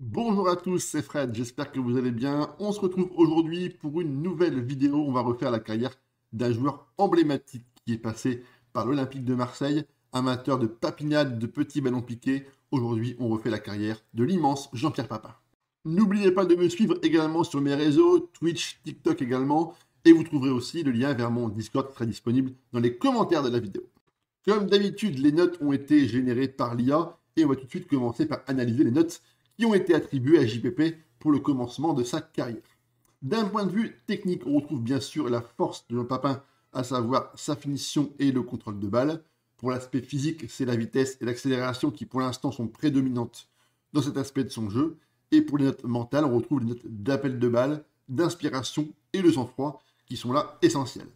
Bonjour à tous, c'est Fred, j'espère que vous allez bien. On se retrouve aujourd'hui pour une nouvelle vidéo. On va refaire la carrière d'un joueur emblématique qui est passé par l'Olympique de Marseille, amateur de papinade, de petits ballons piqués. Aujourd'hui, on refait la carrière de l'immense Jean-Pierre Papin. N'oubliez pas de me suivre également sur mes réseaux, Twitch, TikTok également, et vous trouverez aussi le lien vers mon Discord qui sera disponible dans les commentaires de la vidéo. Comme d'habitude, les notes ont été générées par l'IA et on va tout de suite commencer par analyser les notes qui ont été attribuées à JPP pour le commencement de sa carrière. D'un point de vue technique, on retrouve bien sûr la force de Jean Papin, à savoir sa finition et le contrôle de balle. Pour l'aspect physique, c'est la vitesse et l'accélération qui pour l'instant sont prédominantes dans cet aspect de son jeu. Et pour les notes mentales, on retrouve les notes d'appel de balle, d'inspiration et de sang-froid qui sont là essentielles.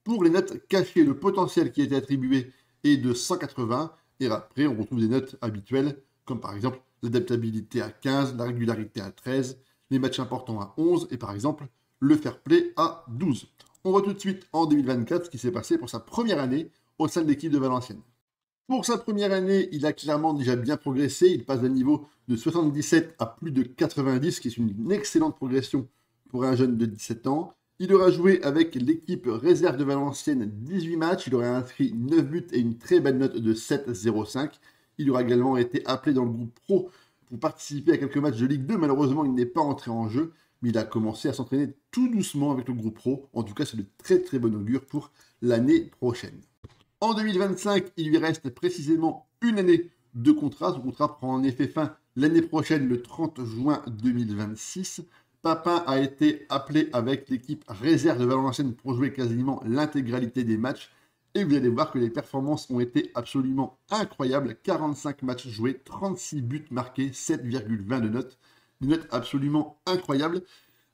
Pour les notes cachées, le potentiel qui a été attribué est de 180. Et après, on retrouve des notes habituelles, comme par exemple l'adaptabilité à 15, la régularité à 13, les matchs importants à 11 et par exemple le fair play à 12. On voit tout de suite en 2024 ce qui s'est passé pour sa première année au sein de l'équipe de Valenciennes. Pour sa première année, il a clairement déjà bien progressé. Il passe d'un niveau de 77 à plus de 90, ce qui est une excellente progression pour un jeune de 17 ans. Il aura joué avec l'équipe réserve de Valenciennes 18 matchs. Il aurait inscrit 9 buts et une très belle note de 7,05. Il aura également été appelé dans le groupe pro pour participer à quelques matchs de Ligue 2. Malheureusement, il n'est pas entré en jeu, mais il a commencé à s'entraîner tout doucement avec le groupe pro. En tout cas, c'est de très très bon augure pour l'année prochaine. En 2025, il lui reste précisément une année de contrat. Son contrat prend en effet fin l'année prochaine, le 30 juin 2026. Papin a été appelé avec l'équipe réserve de Valenciennes pour jouer quasiment l'intégralité des matchs. Et vous allez voir que les performances ont été absolument incroyables. 45 matchs joués, 36 buts marqués, 7,20 de notes. Des notes absolument incroyables.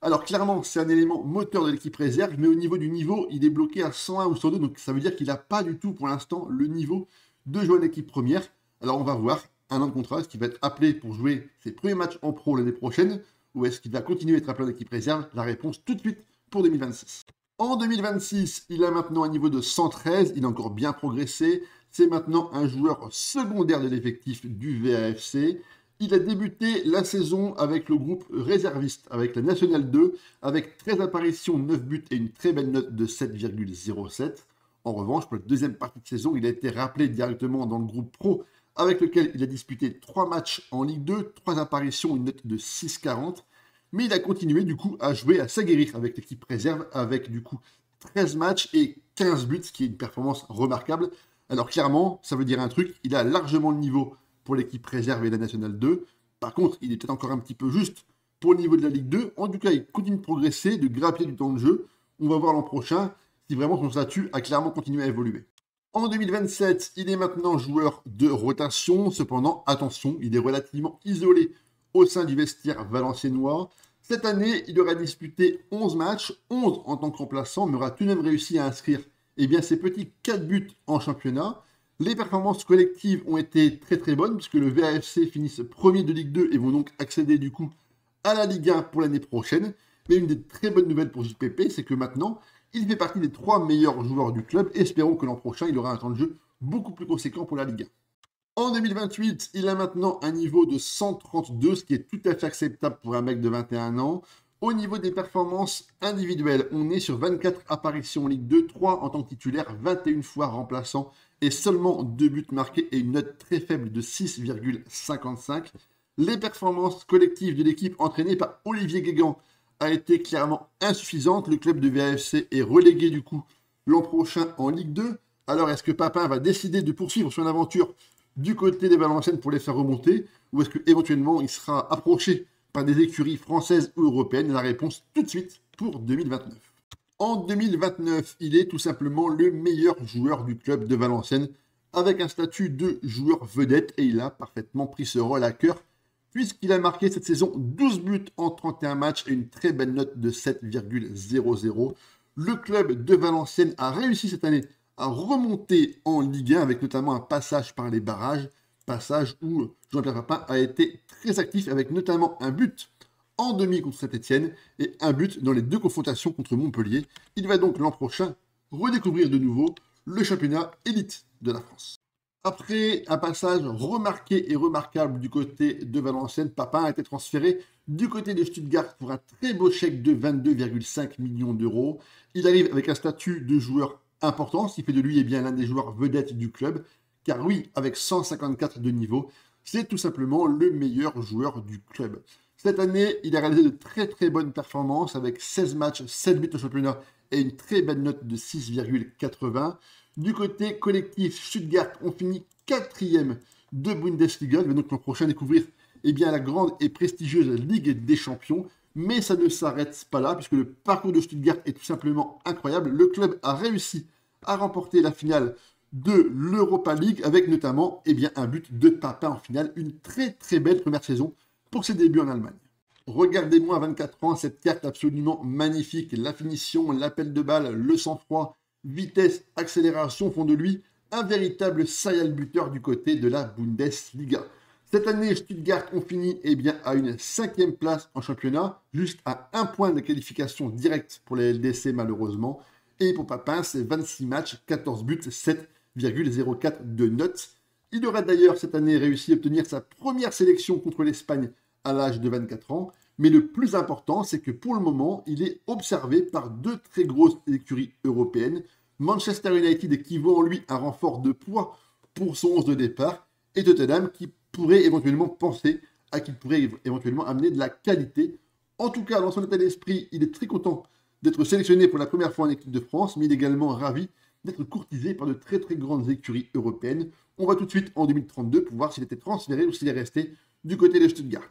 Alors clairement, c'est un élément moteur de l'équipe réserve, mais au niveau du niveau, il est bloqué à 101 ou 102. Donc ça veut dire qu'il n'a pas du tout pour l'instant le niveau de jouer en équipe première. Alors on va voir un an de contrat, est-ce qu'il va être appelé pour jouer ses premiers matchs en pro l'année prochaine, ou est-ce qu'il va continuer à être appelé en équipe réserve? La réponse tout de suite pour 2026. En 2026, il a maintenant un niveau de 113, il a encore bien progressé. C'est maintenant un joueur secondaire de l'effectif du VAFC. Il a débuté la saison avec le groupe réserviste, avec la Nationale 2, avec 13 apparitions, 9 buts et une très belle note de 7,07. En revanche, pour la deuxième partie de saison, il a été rappelé directement dans le groupe pro, avec lequel il a disputé 3 matchs en Ligue 2, 3 apparitions, une note de 6,40. Mais il a continué du coup à jouer, à s'aguerrir avec l'équipe réserve, avec du coup 13 matchs et 15 buts, ce qui est une performance remarquable. Alors clairement, ça veut dire un truc, il a largement le niveau pour l'équipe réserve et la Nationale 2. Par contre, il est peut-être encore un petit peu juste pour le niveau de la Ligue 2. En tout cas, il continue de progresser, de grappiller du temps de jeu. On va voir l'an prochain si vraiment son statut a clairement continué à évoluer. En 2027, il est maintenant joueur de rotation. Cependant, attention, il est relativement isolé au sein du vestiaire valenciennois. Cette année, il aura disputé 11 matchs, 11 en tant que remplaçant, mais aura tout de même réussi à inscrire ses petits 4 buts en championnat. Les performances collectives ont été très très bonnes, puisque le VAFC finissent premier de Ligue 2 et vont donc accéder du coup à la Ligue 1 pour l'année prochaine. Mais une des très bonnes nouvelles pour JPP, c'est que maintenant, il fait partie des 3 meilleurs joueurs du club. Espérons que l'an prochain, il aura un temps de jeu beaucoup plus conséquent pour la Ligue 1. En 2028, il a maintenant un niveau de 132, ce qui est tout à fait acceptable pour un mec de 21 ans. Au niveau des performances individuelles, on est sur 24 apparitions en Ligue 2, 3 en tant que titulaire, 21 fois remplaçant et seulement 2 buts marqués et une note très faible de 6,55. Les performances collectives de l'équipe entraînée par Olivier Guégan a été clairement insuffisante. Le club de VAFC est relégué du coup l'an prochain en Ligue 2. Alors est-ce que Papin va décider de poursuivre son aventure du côté des Valenciennes pour les faire remonter, ou est-ce qu'éventuellement il sera approché par des écuries françaises ou européennes? La réponse tout de suite pour 2029. En 2029, il est tout simplement le meilleur joueur du club de Valenciennes, avec un statut de joueur vedette, et il a parfaitement pris ce rôle à cœur, puisqu'il a marqué cette saison 12 buts en 31 matchs et une très belle note de 7,00. Le club de Valenciennes a réussi cette année à remonter en Ligue 1 avec notamment un passage par les barrages, passage où Jean-Pierre Papin a été très actif avec notamment un but en demi contre Saint-Etienne et un but dans les 2 confrontations contre Montpellier. Il va donc l'an prochain redécouvrir de nouveau le championnat élite de la France. Après un passage remarqué et remarquable du côté de Valenciennes, Papin a été transféré du côté de Stuttgart pour un très beau chèque de 22,5 millions d'euros. Il arrive avec un statut de joueur important, ce qui fait de lui l'un des joueurs vedettes du club. Car oui, avec 154 de niveau, c'est tout simplement le meilleur joueur du club. Cette année, il a réalisé de très bonnes performances avec 16 matchs, 7 buts au championnat et une très belle note de 6,80. Du côté collectif, Stuttgart ont fini quatrième de Bundesliga. Il va donc l'an prochain découvrir la grande et prestigieuse Ligue des Champions. Mais ça ne s'arrête pas là, puisque le parcours de Stuttgart est tout simplement incroyable. Le club a réussi à remporter la finale de l'Europa League, avec notamment un but de Papin en finale. Une très belle première saison pour ses débuts en Allemagne. Regardez-moi à 24 ans, cette carte absolument magnifique. La finition, l'appel de balle, le sang-froid, vitesse, accélération font de lui un véritable serial buteur du côté de la Bundesliga. Cette année, Stuttgart ont fini à une 5e place en championnat, juste à 1 point de qualification directe pour les LDC malheureusement. Et pour Papin, c'est 26 matchs, 14 buts, 7,04 de notes. Il aura d'ailleurs cette année réussi à obtenir sa première sélection contre l'Espagne à l'âge de 24 ans. Mais le plus important, c'est que pour le moment, il est observé par 2 très grosses écuries européennes. Manchester United qui voit en lui un renfort de poids pour son 11 de départ, et Tottenham qui pourrait éventuellement penser à qu'il pourrait éventuellement amener de la qualité. En tout cas, dans son état d'esprit, il est très content d'être sélectionné pour la première fois en équipe de France, mais il est également ravi d'être courtisé par de très grandes écuries européennes. On va tout de suite en 2032 pour voir s'il était transféré ou s'il est resté du côté de Stuttgart.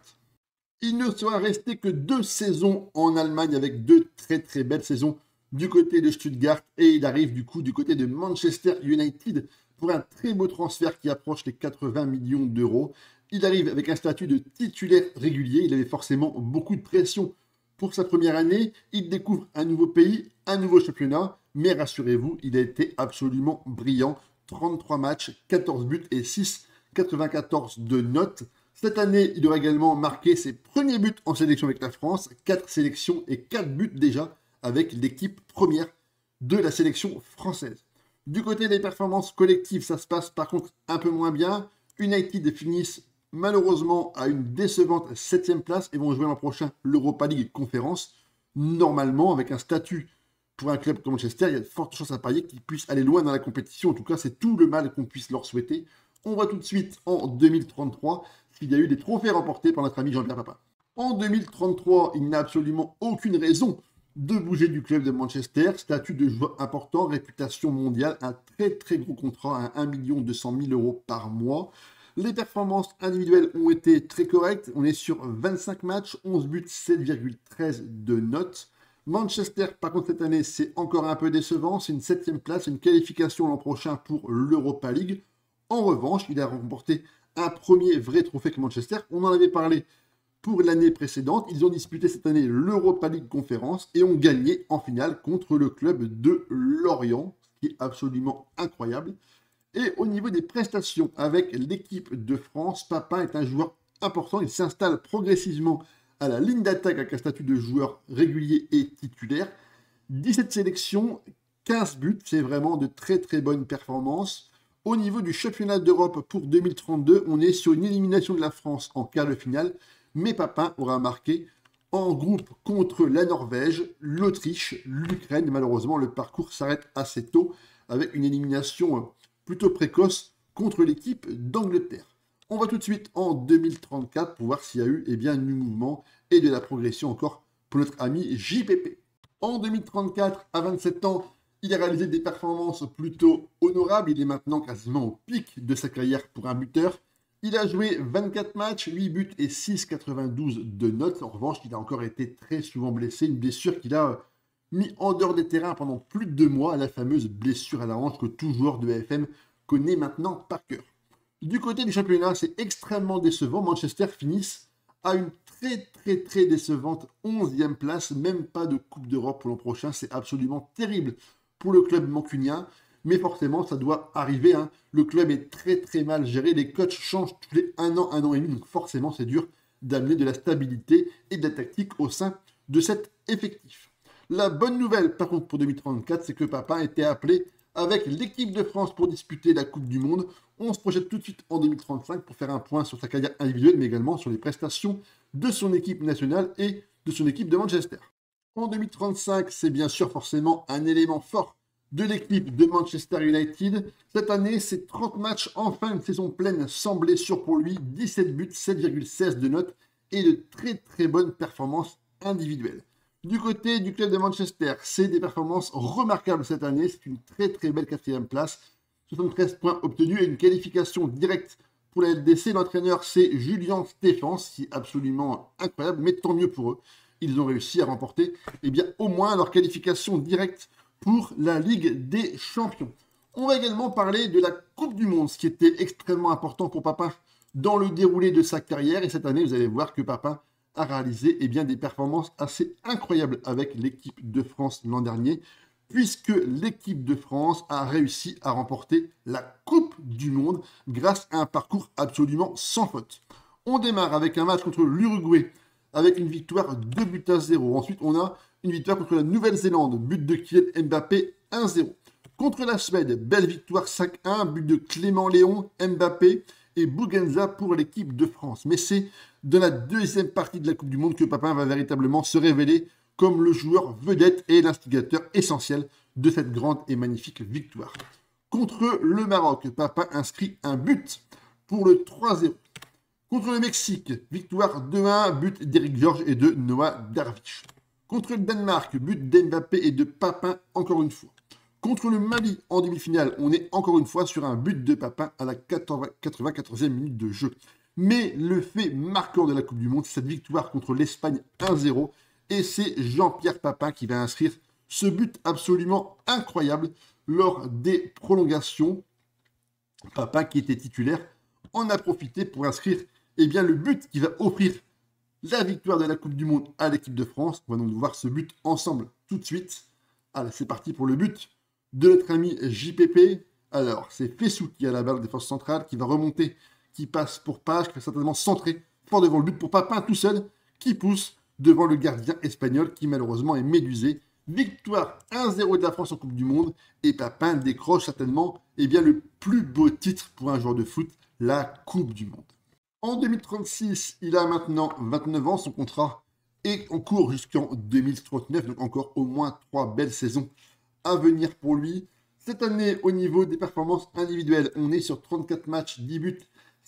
Il ne sera resté que 2 saisons en Allemagne avec 2 très belles saisons du côté de Stuttgart, et il arrive du coup du côté de Manchester United pour un très beau transfert qui approche les 80 millions d'euros. Il arrive avec un statut de titulaire régulier, il avait forcément beaucoup de pression pour sa première année, il découvre un nouveau pays, un nouveau championnat, mais rassurez-vous, il a été absolument brillant. 33 matchs, 14 buts et 6,94 de notes. Cette année, il aura également marqué ses premiers buts en sélection avec la France, 4 sélections et 4 buts déjà avec l'équipe première de la sélection française. Du côté des performances collectives, ça se passe par contre un peu moins bien. United finissent malheureusement à une décevante 7e place et vont jouer l'an prochain l'Europa League Conférence. Normalement, avec un statut pour un club comme Manchester, il y a de fortes chances à parier qu'ils puissent aller loin dans la compétition. En tout cas, c'est tout le mal qu'on puisse leur souhaiter. On voit tout de suite en 2033 s'il y a eu des trophées remportés par notre ami Jean-Pierre Papin. En 2033, il n'a absolument aucune raison de bouger du club de Manchester. Statut de joueur important, réputation mondiale, un très gros contrat à 1 200 000 euros par mois. Les performances individuelles ont été très correctes. On est sur 25 matchs, 11 buts, 7,13 de notes. Manchester, par contre, cette année, c'est encore un peu décevant. C'est une 7e place, une qualification l'an prochain pour l'Europa League. En revanche, il a remporté un premier vrai trophée que Manchester. On en avait parlé pour l'année précédente. Ils ont disputé cette année l'Europa League Conférence et ont gagné en finale contre le club de Lorient, ce qui est absolument incroyable. Et au niveau des prestations avec l'équipe de France, Papin est un joueur important. Il s'installe progressivement à la ligne d'attaque avec un statut de joueur régulier et titulaire. 17 sélections, 15 buts, c'est vraiment de très bonnes performances. Au niveau du championnat d'Europe pour 2032, on est sur une élimination de la France en quart de finale, mais Papin aura marqué en groupe contre la Norvège, l'Autriche, l'Ukraine. Malheureusement, le parcours s'arrête assez tôt avec une élimination plutôt précoce contre l'équipe d'Angleterre. On va tout de suite en 2034 pour voir s'il y a eu du mouvement et de la progression encore pour notre ami JPP. En 2034, à 27 ans, il a réalisé des performances plutôt honorables. Il est maintenant quasiment au pic de sa carrière pour un buteur. Il a joué 24 matchs, 8 buts et 6,92 de notes. En revanche, il a encore été très souvent blessé. Une blessure qu'il a mis en dehors des terrains pendant plus de 2 mois, la fameuse blessure à la hanche que tout joueur de AFM connaît maintenant par cœur. Du côté du championnat, c'est extrêmement décevant. Manchester finissent à une très décevante 11e place. Même pas de Coupe d'Europe pour l'an prochain. C'est absolument terrible pour le club mancunien. Mais forcément, ça doit arriver. Le club est très mal géré. Les coachs changent tous les 1 an et demi. Donc forcément, c'est dur d'amener de la stabilité et de la tactique au sein de cet effectif. La bonne nouvelle, par contre, pour 2034, c'est que Papin a été appelé avec l'équipe de France pour disputer la Coupe du Monde. on se projette tout de suite en 2035 pour faire un point sur sa carrière individuelle, mais également sur les prestations de son équipe nationale et de son équipe de Manchester. En 2035, c'est bien sûr forcément un élément fort de l'équipe de Manchester United. Cette année, c'est 30 matchs en fin de saison pleine sans blessure pour lui, 17 buts, 7,16 de notes et de très très bonnes performances individuelles. Du côté du club de Manchester, c'est des performances remarquables cette année. C'est une très très belle 4e place. 73 points obtenus et une qualification directe pour la LDC. L'entraîneur, c'est Julian Stephens, qui est absolument incroyable, mais tant mieux pour eux. Ils ont réussi à remporter au moins leur qualification directe pour la Ligue des Champions. On va également parler de la Coupe du Monde, ce qui était extrêmement important pour Papin dans le déroulé de sa carrière. Et cette année, vous allez voir que Papin a réalisé des performances assez incroyables avec l'équipe de France l'an dernier, puisque l'équipe de France a réussi à remporter la Coupe du Monde grâce à un parcours absolument sans faute. On démarre avec un match contre l'Uruguay, avec une victoire 2-0. Ensuite, on a une victoire contre la Nouvelle-Zélande, but de Kylian Mbappé 1-0. Contre la Suède, belle victoire 5-1, but de Clément Léon, Mbappé et Bougenza pour l'équipe de France. Mais c'est dans la deuxième partie de la Coupe du Monde que Papin va véritablement se révéler comme le joueur vedette et l'instigateur essentiel de cette grande et magnifique victoire. Contre le Maroc, Papin inscrit un but pour le 3-0. Contre le Mexique, victoire 2-1, but d'Eric Georges et de Noah Darvish. Contre le Danemark, but d'Mbappé et de Papin encore une fois. Contre le Mali, en demi-finale, on est encore une fois sur un but de Papin à la 94e minute de jeu. Mais le fait marquant de la Coupe du Monde, c'est cette victoire contre l'Espagne 1-0. Et c'est Jean-Pierre Papin qui va inscrire ce but absolument incroyable lors des prolongations. Papin, qui était titulaire, en a profité pour inscrire le but qui va offrir la victoire de la Coupe du Monde à l'équipe de France. On va donc voir ce but ensemble tout de suite. Allez, c'est parti pour le but de notre ami JPP. Alors, c'est Fessou qui a la balle de défense centrale, qui va remonter, qui passe pour Page, qui va certainement centrer fort devant le but pour Papin tout seul, qui pousse devant le gardien espagnol, qui malheureusement est médusé. Victoire 1-0 de la France en Coupe du Monde, et Papin décroche certainement le plus beau titre pour un joueur de foot, la Coupe du Monde. En 2036, il a maintenant 29 ans, son contrat est en cours jusqu'en 2039, donc encore au moins 3 belles saisons à venir pour lui. Cette année, au niveau des performances individuelles, on est sur 34 matchs, 10 buts,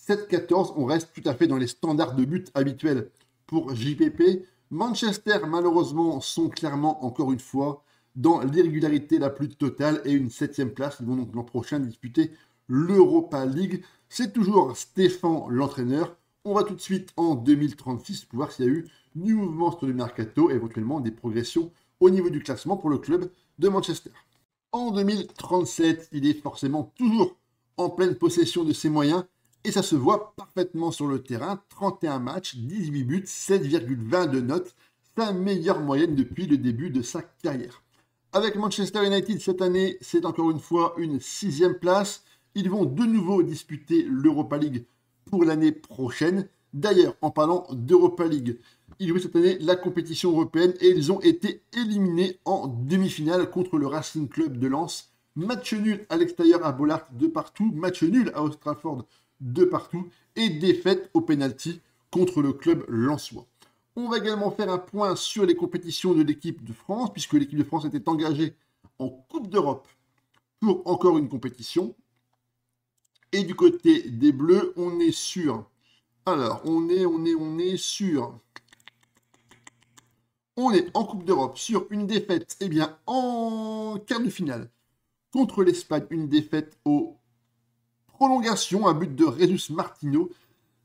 7-14. On reste tout à fait dans les standards de buts habituels pour JPP. Manchester, malheureusement, sont clairement, encore une fois, dans l'irrégularité la plus totale et une 7e place. Ils vont donc l'an prochain disputer l'Europa League. C'est toujours Stéphane l'entraîneur. On va tout de suite en 2036 pour voir s'il y a eu du mouvement sur le mercato et éventuellement des progressions au niveau du classement pour le club de Manchester. En 2037, il est forcément toujours en pleine possession de ses moyens et ça se voit parfaitement sur le terrain. 31 matchs, 18 buts, 7,20 de notes, sa meilleure moyenne depuis le début de sa carrière. Avec Manchester United cette année, c'est encore une fois une 6e place. Ils vont de nouveau disputer l'Europa League pour l'année prochaine. D'ailleurs, en parlant d'Europa League, ils jouent cette année la compétition européenne et ils ont été éliminés en demi-finale contre le Racing Club de Lens. Match nul à l'extérieur à Bollard de partout, match nul à Old Trafford de partout et défaite au penalty contre le club lensois. On va également faire un point sur les compétitions de l'équipe de France, puisque l'équipe de France était engagée en Coupe d'Europe pour encore une compétition. Et du côté des Bleus, on est sûr. Alors, on est sûr. On est en Coupe d'Europe sur une défaite, en quart de finale contre l'Espagne, une défaite aux prolongations, un but de Jesus Martino.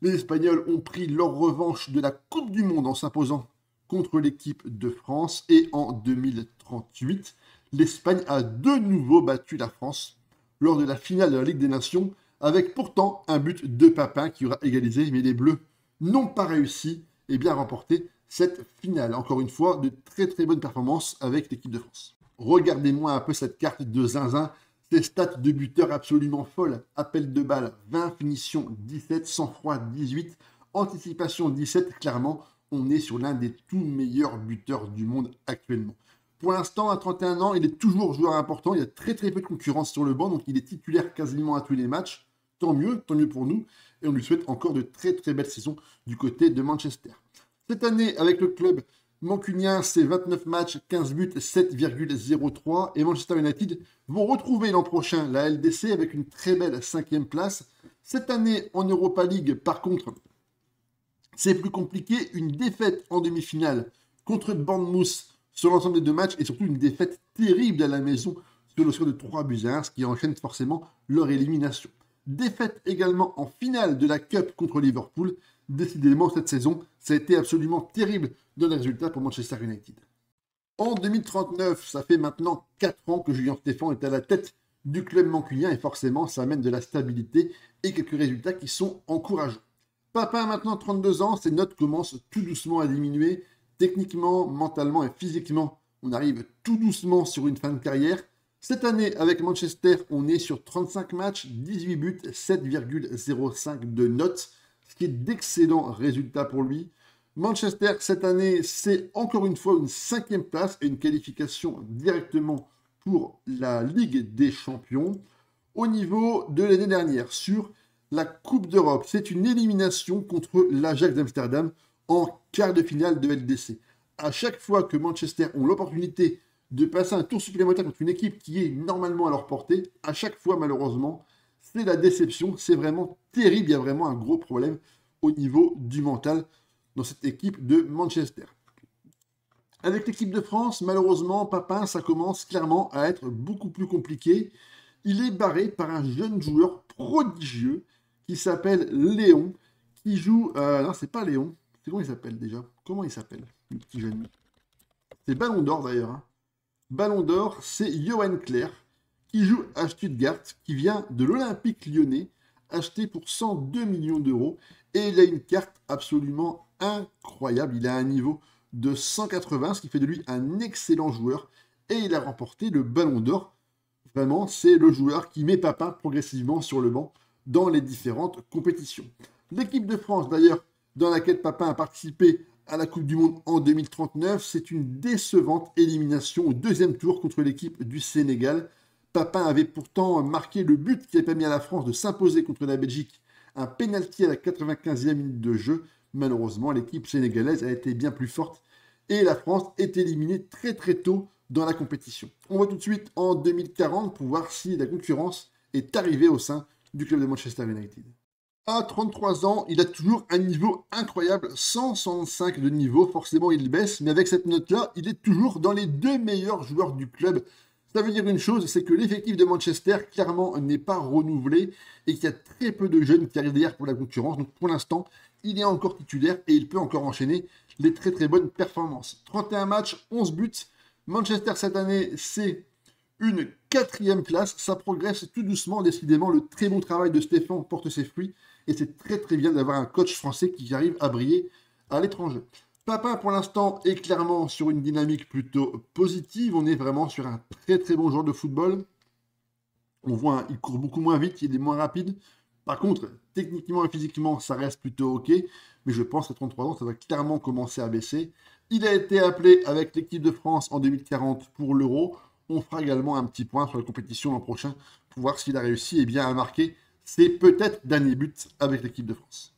Les Espagnols ont pris leur revanche de la Coupe du Monde en s'imposant contre l'équipe de France. Et en 2038, l'Espagne a de nouveau battu la France lors de la finale de la Ligue des Nations, avec pourtant un but de Papin qui aura égalisé, mais les Bleus n'ont pas réussi à remporter cette finale. Encore une fois, de très très bonnes performances avec l'équipe de France. Regardez-moi un peu cette carte de zinzin, ces stats de buteur absolument folles. Appel de balle 20, finition 17, sang-froid 18, anticipation 17. Clairement, on est sur l'un des tout meilleurs buteurs du monde actuellement. Pour l'instant, à 31 ans, il est toujours joueur important. Il y a très très peu de concurrence sur le banc, donc il est titulaire quasiment à tous les matchs. tant mieux pour nous. Et on lui souhaite encore de très très belles saisons du côté de Manchester. Cette année, avec le club mancunien, c'est 29 matchs, 15 buts, 7,03. Et Manchester United vont retrouver l'an prochain la LDC avec une très belle 5e place. Cette année, en Europa League, par contre, c'est plus compliqué. Une défaite en demi-finale contre Bournemouth sur l'ensemble des 2 matchs et surtout une défaite terrible à la maison sur le score de 3-1, ce qui enchaîne forcément leur élimination. Défaite également en finale de la Cup contre Liverpool. Décidément, cette saison, ça a été absolument terrible dans les résultats pour Manchester United. En 2039, ça fait maintenant 4 ans que Julien Stéphan est à la tête du club mancunien et forcément, ça amène de la stabilité et quelques résultats qui sont encourageants. Papin a maintenant 32 ans, ses notes commencent tout doucement à diminuer. Techniquement, mentalement et physiquement, on arrive tout doucement sur une fin de carrière. Cette année, avec Manchester, on est sur 35 matchs, 18 buts, 7,05 de notes, ce qui est d'excellents résultats pour lui. Manchester, cette année, c'est encore une fois une 5e place et une qualification directement pour la Ligue des Champions. Au niveau de l'année dernière, sur la Coupe d'Europe, c'est une élimination contre l'Ajax d'Amsterdam en quart de finale de LDC. À chaque fois que Manchester ont l'opportunité de passer un tour supplémentaire contre une équipe qui est normalement à leur portée, à chaque fois, malheureusement, c'est la déception. C'est vraiment terrible. Il y a vraiment un gros problème au niveau du mental dans cette équipe de Manchester. Avec l'équipe de France, malheureusement, Papin, ça commence clairement à être beaucoup plus compliqué. Il est barré par un jeune joueur prodigieux qui s'appelle Léon, qui joue... non, c'est pas Léon. Comment il s'appelle déjà? Comment il s'appelle, le petit jeune? C'est Ballon d'Or d'ailleurs. Hein. Ballon d'Or, c'est Johan Clair, qui joue à Stuttgart, qui vient de l'Olympique Lyonnais, acheté pour 102 millions d'euros. Et il a une carte absolument incroyable. Il a un niveau de 180, ce qui fait de lui un excellent joueur. Et il a remporté le Ballon d'Or. Vraiment, c'est le joueur qui met Papin progressivement sur le banc dans les différentes compétitions. L'équipe de France, d'ailleurs, dans laquelle Papin a participé à la Coupe du Monde en 2039, c'est une décevante élimination au 2e tour contre l'équipe du Sénégal. Papin avait pourtant marqué le but qui a permis à la France de s'imposer contre la Belgique, un pénalty à la 95e minute de jeu. Malheureusement, l'équipe sénégalaise a été bien plus forte et la France est éliminée très très tôt dans la compétition. On va tout de suite en 2040 pour voir si la concurrence est arrivée au sein du club de Manchester United. À 33 ans, il a toujours un niveau incroyable, 165 de niveau, forcément il baisse, mais avec cette note-là, il est toujours dans les 2 meilleurs joueurs du club. Ça veut dire une chose, c'est que l'effectif de Manchester, clairement, n'est pas renouvelé et qu'il y a très peu de jeunes qui arrivent derrière pour la concurrence. Donc pour l'instant, il est encore titulaire et il peut encore enchaîner les très très bonnes performances. 31 matchs, 11 buts. Manchester cette année, c'est une 4e place. Ça progresse tout doucement, décidément. Le très bon travail de Stéphan porte ses fruits. Et c'est très très bien d'avoir un coach français qui arrive à briller à l'étranger. Papin, pour l'instant, est clairement sur une dynamique plutôt positive. On est vraiment sur un très très bon joueur de football. On voit, il court beaucoup moins vite, il est moins rapide. Par contre, techniquement et physiquement, ça reste plutôt OK. Mais je pense qu'à 33 ans, ça va clairement commencer à baisser. Il a été appelé avec l'équipe de France en 2040 pour l'Euro. On fera également un petit point sur la compétition l'an prochain pour voir s'il a réussi à marquer ses peut-être derniers buts avec l'équipe de France.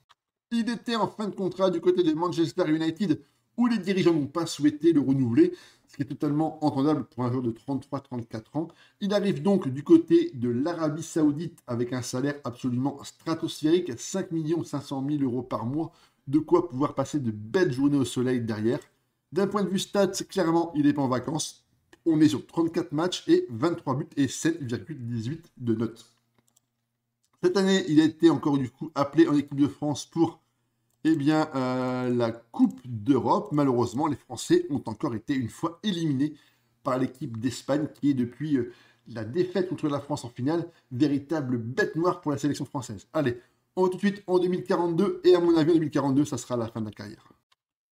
Il était en fin de contrat du côté de Manchester United où les dirigeants n'ont pas souhaité le renouveler, ce qui est totalement entendable pour un joueur de 33-34 ans. Il arrive donc du côté de l'Arabie Saoudite avec un salaire absolument stratosphérique, 5 500 000 euros par mois, de quoi pouvoir passer de belles journées au soleil derrière. D'un point de vue stats, clairement, il n'est pas en vacances. On est sur 34 matchs et 23 buts et 7,18 de notes. Cette année, il a été encore du coup appelé en équipe de France pour la Coupe d'Europe. Malheureusement, les Français ont encore été une fois éliminés par l'équipe d'Espagne qui est depuis la défaite contre la France en finale, véritable bête noire pour la sélection française. Allez, on va tout de suite en 2042 et à mon avis en 2042, ça sera la fin de la carrière.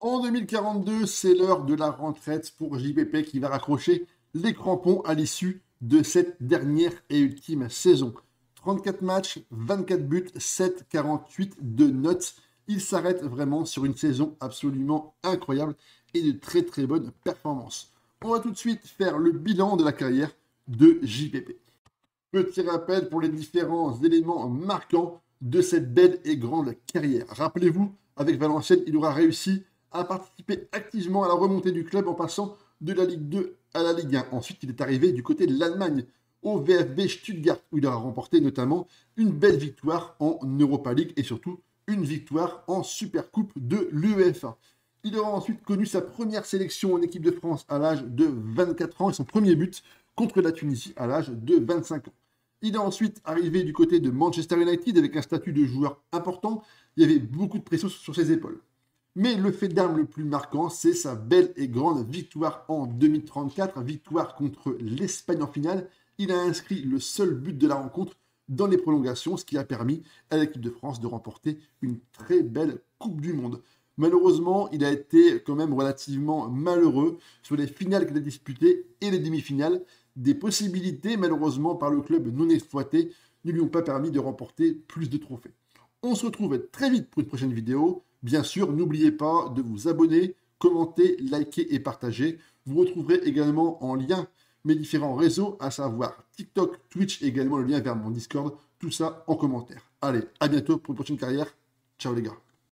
En 2042, c'est l'heure de la retraite pour JPP qui va raccrocher les crampons à l'issue de cette dernière et ultime saison. 34 matchs, 24 buts, 7,48 de notes. Il s'arrête vraiment sur une saison absolument incroyable et de très très bonnes performances. On va tout de suite faire le bilan de la carrière de JPP. Petit rappel pour les différents éléments marquants de cette belle et grande carrière. Rappelez-vous, avec Valenciennes, il aura réussi à participer activement à la remontée du club en passant de la Ligue 2 à la Ligue 1. Ensuite, il est arrivé du côté de l'Allemagne, au VfB Stuttgart, où il aura remporté notamment une belle victoire en Europa League et surtout une victoire en Supercoupe de l'UEFA. Il aura ensuite connu sa première sélection en équipe de France à l'âge de 24 ans et son premier but contre la Tunisie à l'âge de 25 ans. Il est ensuite arrivé du côté de Manchester United avec un statut de joueur important. Il y avait beaucoup de pression sur ses épaules. Mais le fait d'armes le plus marquant, c'est sa belle et grande victoire en 2034, victoire contre l'Espagne en finale. Il a inscrit le seul but de la rencontre dans les prolongations, ce qui a permis à l'équipe de France de remporter une très belle Coupe du Monde. Malheureusement, il a été quand même relativement malheureux sur les finales qu'il a disputées et les demi-finales. Des possibilités, malheureusement, par le club non exploité, ne lui ont pas permis de remporter plus de trophées. On se retrouve très vite pour une prochaine vidéo. Bien sûr, n'oubliez pas de vous abonner, commenter, liker et partager. Vous retrouverez également en lien mes différents réseaux, à savoir TikTok, Twitch et également le lien vers mon Discord. Tout ça en commentaire. Allez, à bientôt pour une prochaine carrière. Ciao les gars.